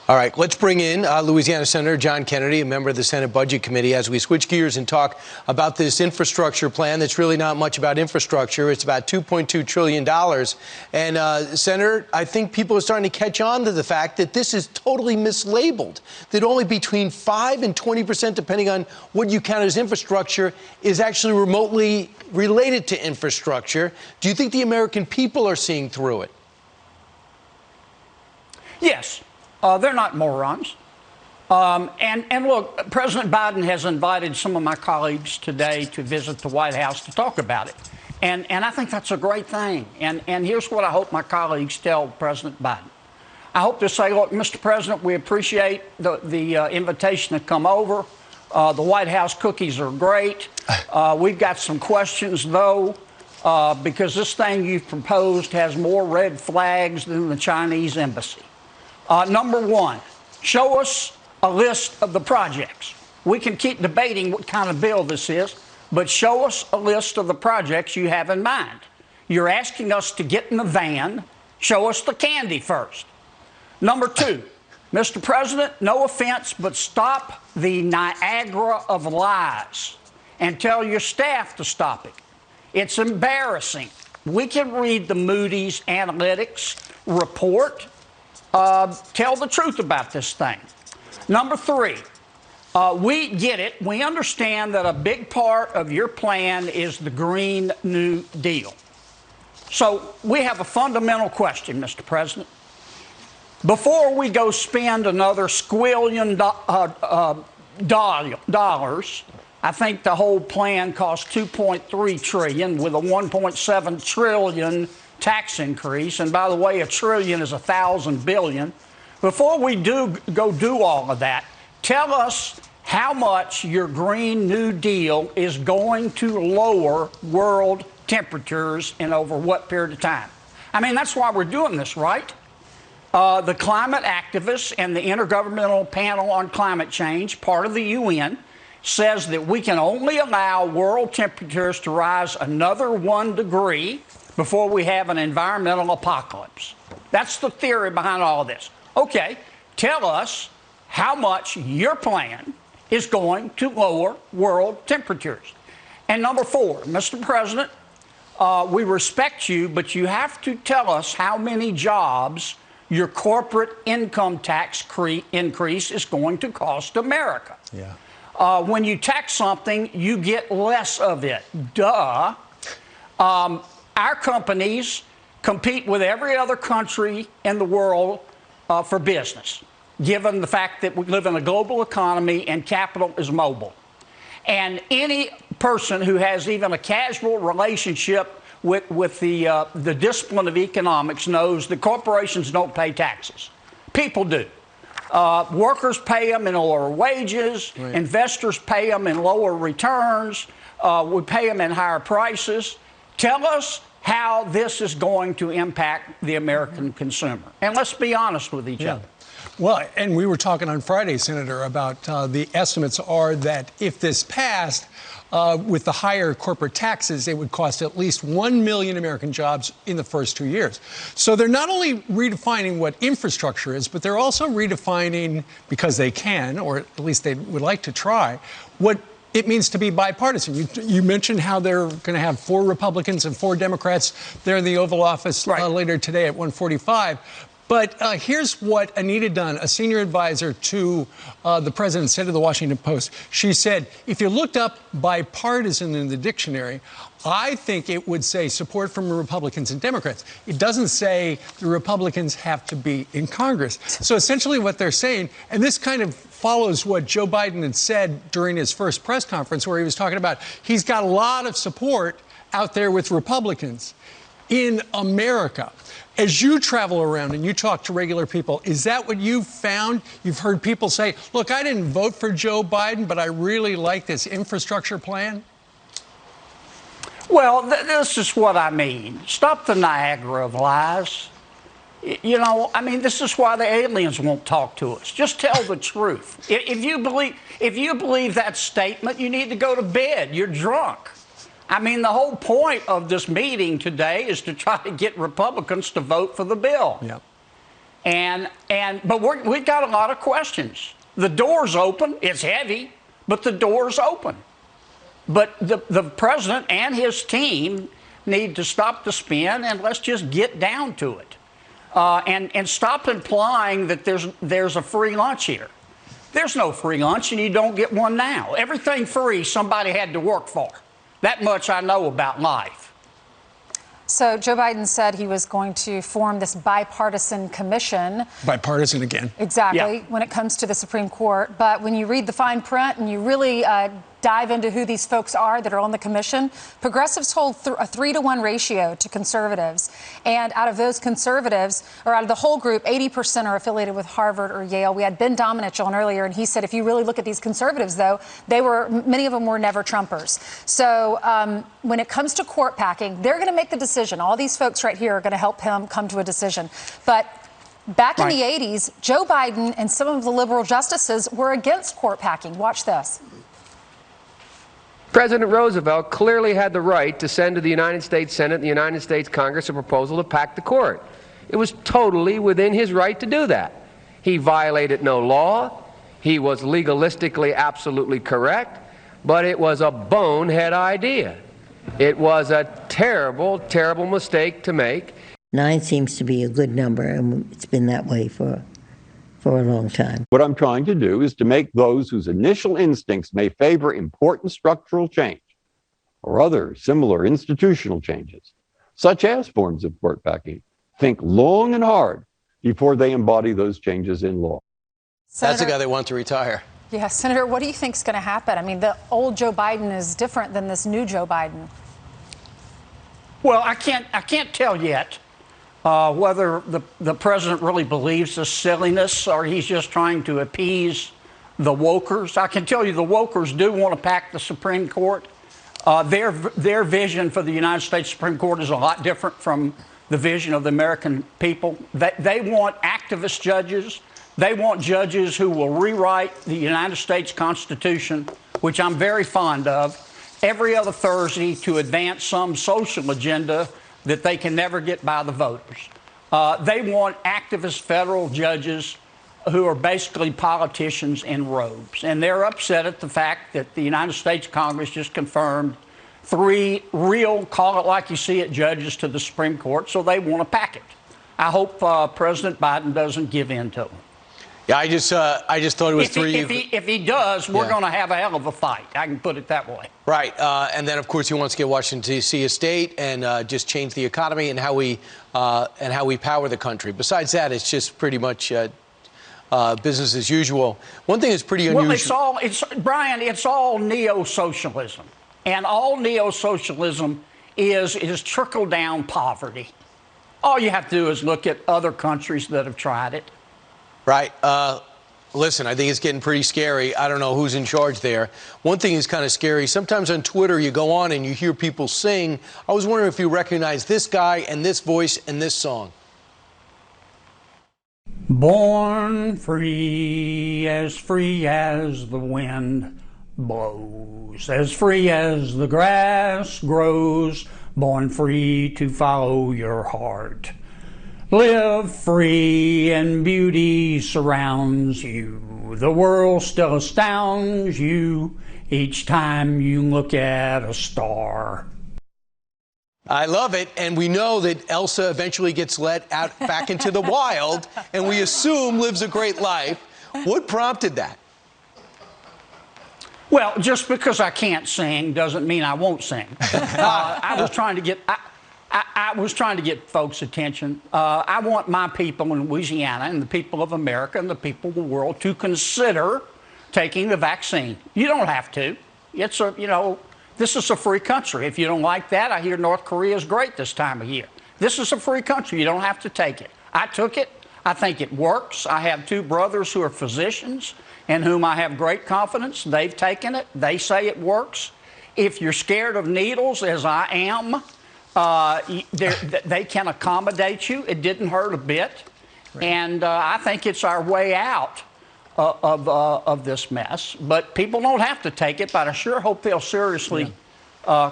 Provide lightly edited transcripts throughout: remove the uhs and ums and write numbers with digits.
All right, let's bring in Louisiana Senator John Kennedy, a member of the Senate Budget Committee, as we switch gears and talk about this infrastructure plan that's really not much about infrastructure. It's about $2.2 trillion. And, Senator, I think people are starting to catch on to the fact that this is totally mislabeled, that only between 5 and 20%, depending on what you count as infrastructure, is actually remotely related to infrastructure. Do you think the American people are seeing through it? Yes. They're not morons. And look, President Biden has invited some of my colleagues today to visit the White House to talk about it. And I think that's a great thing. And here's what I hope my colleagues tell President Biden. I hope to say, look, Mr. President, we appreciate the invitation to come over. The White House cookies are great. We've got some questions, though, because this thing you've proposed has more red flags than the Chinese embassy. Number one, show us a list of the projects. We can keep debating what kind of bill this is, but show us a list of the projects you have in mind. You're asking us to get in the van. Show us the candy first. Number two, Mr. President, no offense, but stop the Niagara of lies and tell your staff to stop it. It's embarrassing. We can read the Moody's Analytics report. Tell the truth about this thing. Number three, we get it. We understand that a big part of your plan is the Green New Deal. So we have a fundamental question, Mr. President. Before we go spend another squillion dollars, I think the whole plan costs $2.3 trillion with a $1.7 trillion tax increase. And by the way, a trillion is 1,000 billion. Before we do all of that, tell us how much your Green New Deal is going to lower world temperatures in over what period of time. I mean, that's why we're doing this, right? The climate activists and the Intergovernmental Panel on Climate Change, part of the UN, says that we can only allow world temperatures to rise another 1 degree before we have an environmental apocalypse. That's the theory behind all of this. Okay, tell us how much your plan is going to lower world temperatures. And number four, Mr. President, we respect you, but you have to tell us how many jobs your corporate income tax increase is going to cost America. Yeah. When you tax something, you get less of it. Duh. Our companies compete with every other country in the world for business, given the fact that we live in a global economy and capital is mobile. And any person who has even a casual relationship with the discipline of economics knows that corporations don't pay taxes. People do. Workers pay them in lower wages. Right. Investors pay them in lower returns. We pay them in higher prices. Tell us how this is going to impact the American consumer. And let's be honest with each other. Well, and we were talking on Friday, Senator, about the estimates are that if this passed, with the higher corporate taxes, it would cost at least 1 million American jobs in the first 2 years. So they're not only redefining what infrastructure is, but they're also redefining, because they can, or at least they would like to try, what it means to be bipartisan. You mentioned how they're going to have 4 Republicans and 4 Democrats there in the Oval Office later today at 1:45. But here's what Anita Dunn, a senior advisor to the president, said to the Washington Post. She said, if you looked up bipartisan in the dictionary, I think it would say support from Republicans and Democrats. It doesn't say the Republicans have to be in Congress. So essentially what they're saying, and this kind of follows what Joe Biden had said during his first press conference, where he was talking about he's got a lot of support out there with Republicans in America. As you travel around and you talk to regular people, is that what you've found? You've heard people say, look, I didn't vote for Joe Biden, but I really like this infrastructure plan? Well, this is what I mean. Stop the Niagara of lies. You know, I mean, this is why the aliens won't talk to us. Just tell the truth. If you believe that statement, you need to go to bed. You're drunk. I mean, the whole point of this meeting today is to try to get Republicans to vote for the bill. Yep. But we've got a lot of questions. The door's open. It's heavy, but the door's open. But the president and his team need to stop the spin and let's just get down to it. And stop implying that there's a free lunch here. There's no free lunch, and you don't get one now. Everything free, somebody had to work for. That much I know about life. So Joe Biden said he was going to form this bipartisan commission. Bipartisan again. Exactly, Yeah. when it comes to the Supreme Court. But when you read the fine print and you really dive into who these folks are that are on the commission, progressives hold a 3-to-1 ratio to conservatives. And out of those conservatives, or out of the whole group, 80% are affiliated with Harvard or Yale. We had Ben Domenech on earlier, and he said if you really look at these conservatives, though, many of them were never Trumpers. So when it comes to court packing, they're going to make the decision. All these folks right here are going to help him come to a decision. But back in the 80s, Joe Biden and some of the liberal justices were against court packing. Watch this. President Roosevelt clearly had the right to send to the United States Senate and the United States Congress a proposal to pack the court. It was totally within his right to do that. He violated no law. He was legalistically absolutely correct, but it was a bonehead idea. It was a terrible, terrible mistake to make. 9 seems to be a good number, and it's been that way for a long time. What I'm trying to do is to make those whose initial instincts may favor important structural change or other similar institutional changes, such as forms of court packing, think long and hard before they embody those changes in law. That's the guy they want to retire. Yeah, Senator, what do you think is going to happen? I mean, the old Joe Biden is different than this new Joe Biden. Well, I can't tell yet whether the president really believes this silliness or he's just trying to appease the wokers. I can tell you the wokers do want to pack the Supreme Court. Their vision for the United States Supreme Court is a lot different from the vision of the American people. They want activist judges. They want judges who will rewrite the United States Constitution, which I'm very fond of, every other Thursday to advance some social agenda that they can never get by the voters. They want activist federal judges who are basically politicians in robes. And they're upset at the fact that the United States Congress just confirmed 3 real, call it like you see it, judges to the Supreme Court, so they want to pack it. I hope President Biden doesn't give in to them. Yeah, I just thought it was If he does, we're going to have a hell of a fight. I can put it that way. Right, and then of course he wants to get Washington D.C. a state and just change the economy and how we power the country. Besides that, it's just pretty much business as usual. One thing that's pretty unusual. Well, Brian, it's all neo-socialism, and all neo-socialism is trickle down poverty. All you have to do is look at other countries that have tried it. Right. Listen, I think it's getting pretty scary. I don't know who's in charge there. One thing is kind of scary. Sometimes on Twitter, you go on and you hear people sing. I was wondering if you recognize this guy and this voice and this song. Born free as the wind blows, as free as the grass grows, born free to follow your heart. Live free and beauty surrounds you. The world still astounds you each time you look at a star. I love it, and we know that Elsa eventually gets let out back into the wild, and we assume lives a great life. What prompted that? Well, just because I can't sing doesn't mean I won't sing. I was trying to get folks' attention. I want my people in Louisiana and the people of America and the people of the world to consider taking the vaccine. You don't have to. It's this is a free country. If you don't like that, I hear North Korea is great this time of year. This is a free country. You don't have to take it. I took it. I think it works. I have 2 brothers who are physicians in whom I have great confidence. They've taken it. They say it works. If you're scared of needles, as I am, they can accommodate you. It didn't hurt a bit. Right. And I think it's our way out of this mess. But people don't have to take it, but I sure hope they'll seriously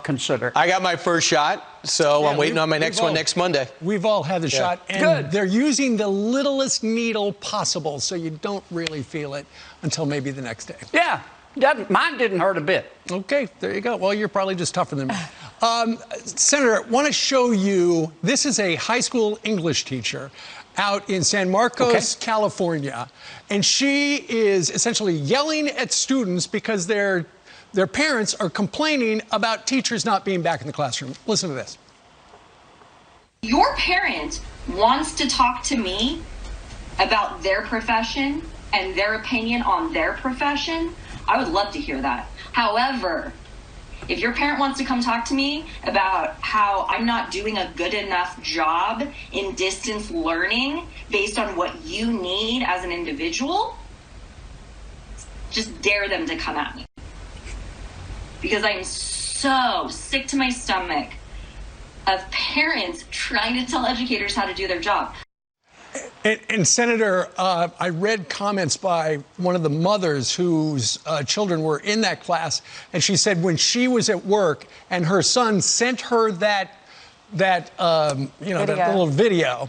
consider. I got my first shot. So I'm waiting on my next one next Monday. We've all had the shot. And they're using the littlest needle possible, so you don't really feel it until maybe the next day. Yeah. Mine didn't hurt a bit. Okay, there you go. Well, you're probably just tougher than me. Senator, I want to show you, this is a high school English teacher out in San Marcos, California. And she is essentially yelling at students because their parents are complaining about teachers not being back in the classroom. Listen to this. Your parent wants to talk to me about their profession and their opinion on their profession. I would love to hear that. However, if your parent wants to come talk to me about how I'm not doing a good enough job in distance learning based on what you need as an individual, just dare them to come at me. Because I'm so sick to my stomach of parents trying to tell educators how to do their job. And Senator, I read comments by one of the mothers whose children were in that class, and she said when she was at work and her son sent her that little video,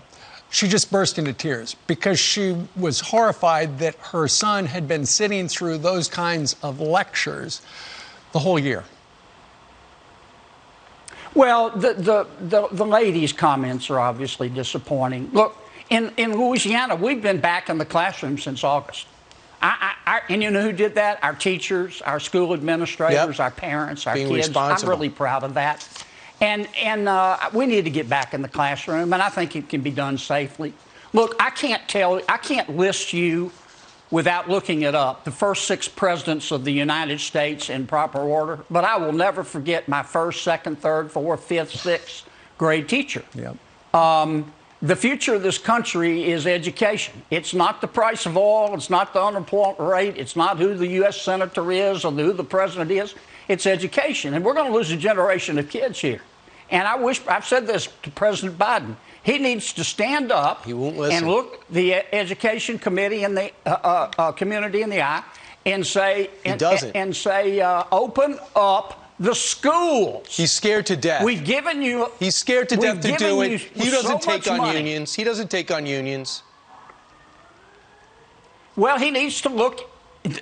she just burst into tears because she was horrified that her son had been sitting through those kinds of lectures the whole year. Well, the lady's comments are obviously disappointing. Look, in Louisiana, we've been back in the classroom since August. And you know who did that? Our teachers, our school administrators, our parents, our kids. I'm really proud of that. And we need to get back in the classroom, and I think it can be done safely. Look, I can't list you without looking it up, the first 6 presidents of the United States in proper order, but I will never forget my first, second, third, fourth, fifth, sixth grade teacher. The future of this country is education. It's not the price of oil. It's not the unemployment rate. It's not who the U.S. senator is or who the president is. It's education. And we're going to lose a generation of kids here. And I've said this to President Biden. He needs to stand up and look the education committee and the community in the eye and say, open up the schools. He's scared to death. We've given you. He's scared to death to do it. He doesn't take on unions. He doesn't take on unions. Well, he needs to look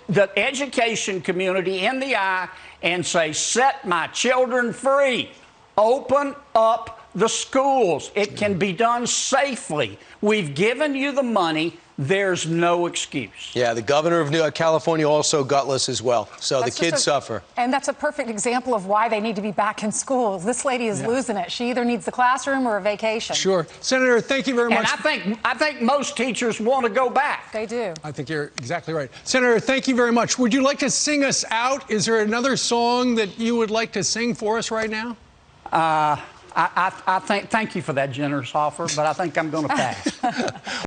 the education community in the eye and say, set my children free. Open up the schools. It can be done safely. We've given you the money. There's no excuse. Yeah, the governor of California also gutless as well. So the kids suffer. And that's a perfect example of why they need to be back in schools. This lady is losing it. She either needs the classroom or a vacation. Sure. Senator, thank you very much. And I think most teachers want to go back. They do. I think you're exactly right. Senator, thank you very much. Would you like to sing us out? Is there another song that you would like to sing for us right now? Thank you for that generous offer, but I think I'm going to pass.